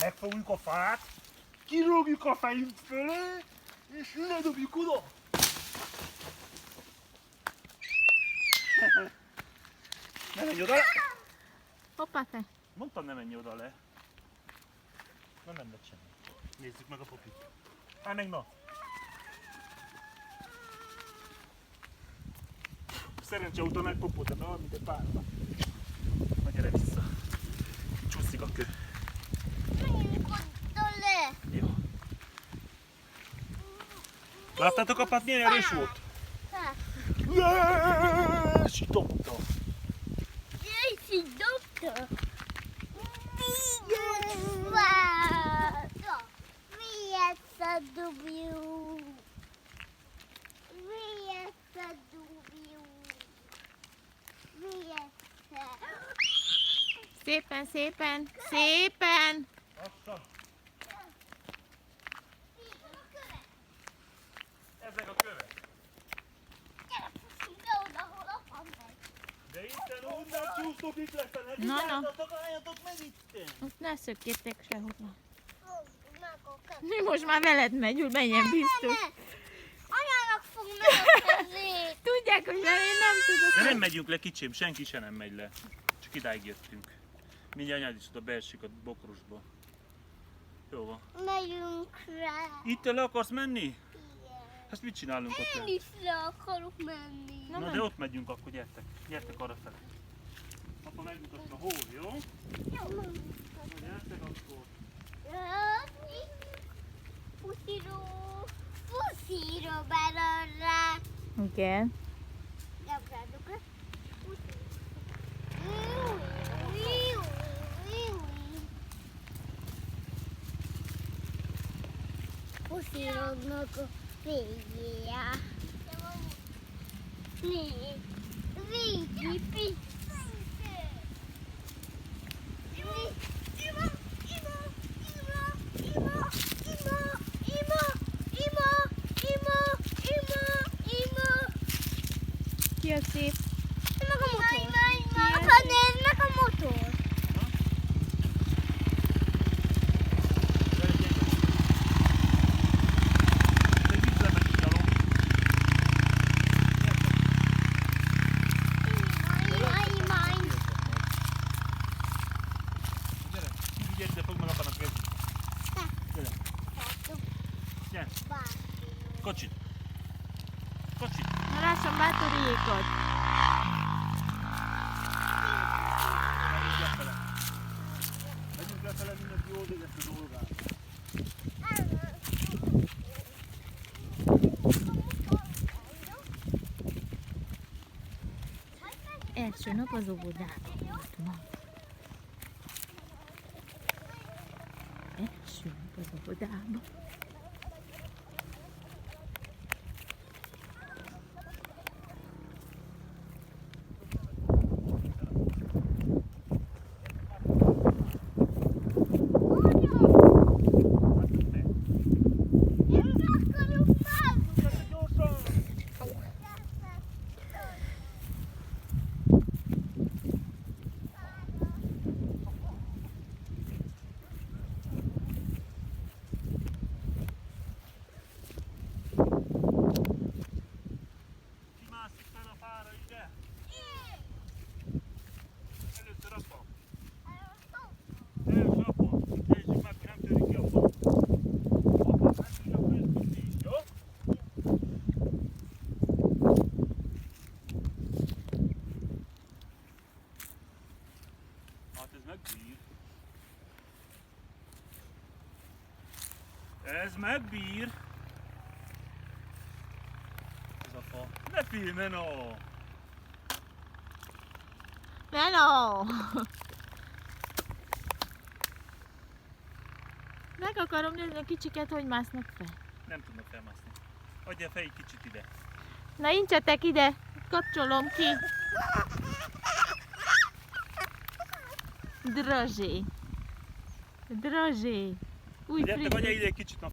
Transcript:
megfogjuk a fát, kirúgjuk a fejünk fölé, és ledobjuk oda. Ne menj oda le! Hoppá te! Mondtam, ne menj oda le. Nem lett semmi. Nézzük meg a popit. Állj meg, na! Szerencse óta megpopult a dal, mint egy párba. Na gyere vissza. Csúszik a kő. Menjünk oda le! Jó. Láttátok apát, milyen erős volt? Yes! Dobta! Jaycee dobta! Szépen, szépen, szépen! Lassan! Ezek a kövek. De itten onnan csúsztok, itt lesz a neki. Na, na. Álljatok meg itten! Most ne szökjétek sehova. Mi most már veled megyünk, menjen biztos. Anyának fog megökkezni! Tudják, hogy veled én nem tudok. De nem megyünk le, kicsim, senki se nem megy le. Csak idáig jöttünk. Mindjárt anyád is oda beesik a bokrosba. Jó van. Megyünk rá! Itt le akarsz menni? Ezt mit csinálunk ott? Én is le akarok menni! Na de ott megyünk akkor, gyertek. Gyertek arra fel. Akkor megmutatom a hó, jó? Jó! Na gyertek akkor. Puszíró! Puszíró belőle! Igen. Nyomjátok le! Puszírónak a végéje. Végi pici. Ki a szép? Meg a motor. Ha nézd meg a motor. De itt lemegy gyalog. Gyere, figyelj ide, fogd meg apának kezdni. Gyere, gyere. Kocsit. Kocsit. Na lassan bátorítékot. Megyünk lefele. Megyünk lefele, mindenki jól végezte a dolgát. Első nap az óvodában volt ma. Első nap az óvodában. Kimászik fel a fára ide. Először apa. Első apa. Nézzük meg, hogy nem törik ki a fa. Apa, nem tudja közkötni, jó? Hát ez megbír. Ez megbír. Ez a fa. Ne félj, no! Hello! Meg akarom nézni a kicsiket, hogy másznak fel. Nem tudnak felmászni. Adj a fej kicsit ide. Na incsetek ide, kapcsolom ki. Drazsé. Drazsé. Új Gyertek, adj friss. ide egy kicsit.